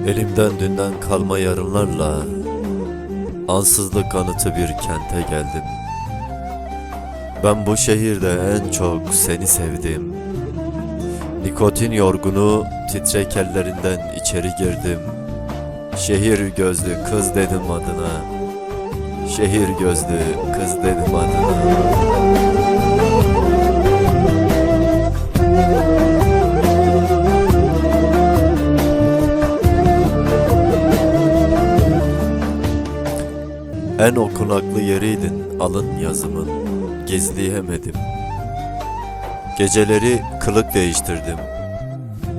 Elimden dünden kalma yarınlarla ansızlık anıtı bir kente geldim. Ben bu şehirde en çok seni sevdim. Nikotin yorgunu titrek ellerinden içeri girdim. Şehir gözlü kız dedim adına. Şehir gözlü kız dedim adına. En okunaklı yeriydin alın yazımın, gizleyemedim. Geceleri kılık değiştirdim,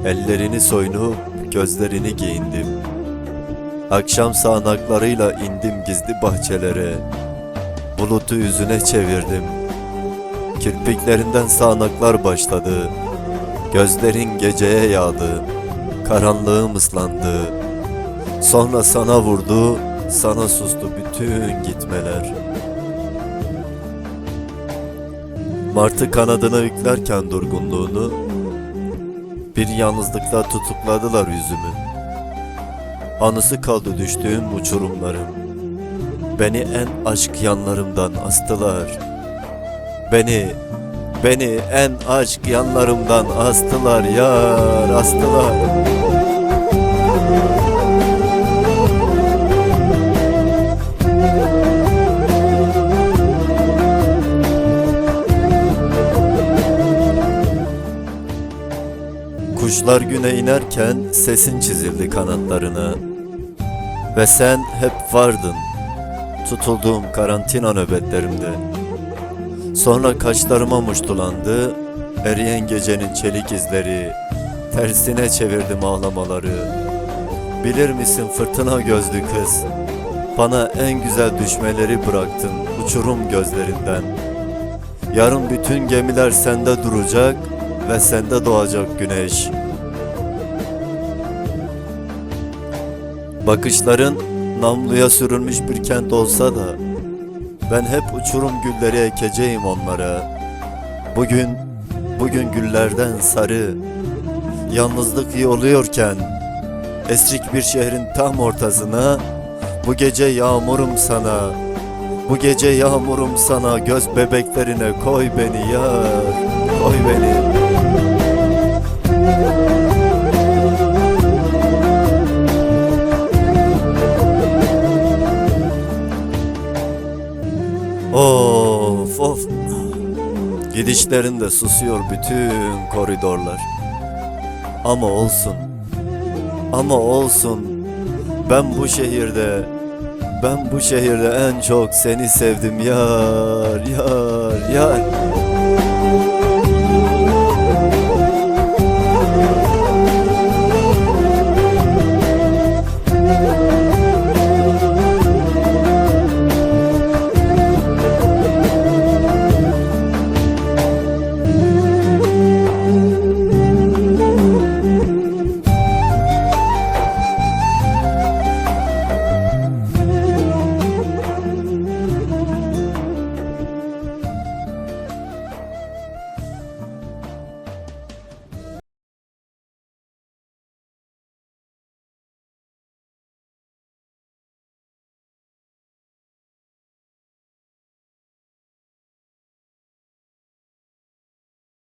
ellerini soyunup gözlerini giyindim. Akşam sağanaklarıyla indim gizli bahçelere, bulutu yüzüne çevirdim. Kirpiklerinden sağanaklar başladı, gözlerin geceye yağdı, karanlığım ıslandı. Sonra sana vurdu, sana sustu bütün gitmeler. Martı kanadına yüklerken durgunluğunu, bir yalnızlıkta tutukladılar yüzümü. Anısı kaldı düştüğüm uçurumlarım. Beni en aşk yanlarımdan astılar. Beni en aşk yanlarımdan astılar yar, astılar. Kuşlar güne inerken sesin çizildi kanatlarına. Ve sen hep vardın, tutulduğum karantina nöbetlerimde. Sonra kaşlarıma muştulandı, eriyen gecenin çelik izleri. Tersine çevirdim ağlamaları. Bilir misin fırtına gözlü kız, bana en güzel düşmeleri bıraktın uçurum gözlerinden. Yarın bütün gemiler sende duracak ve sende doğacak güneş. Bakışların namluya sürülmüş bir kent olsa da ben hep uçurum gülleri ekeceğim onlara. Bugün güllerden sarı, yalnızlık yoluyorken esrik bir şehrin tam ortasına, bu gece yağmurum sana, bu gece yağmurum sana, göz bebeklerine koy beni yar, koy beni. Of of, gidişlerinde susuyor bütün koridorlar. Ama olsun, ben bu şehirde en çok seni sevdim yar, yar, yar.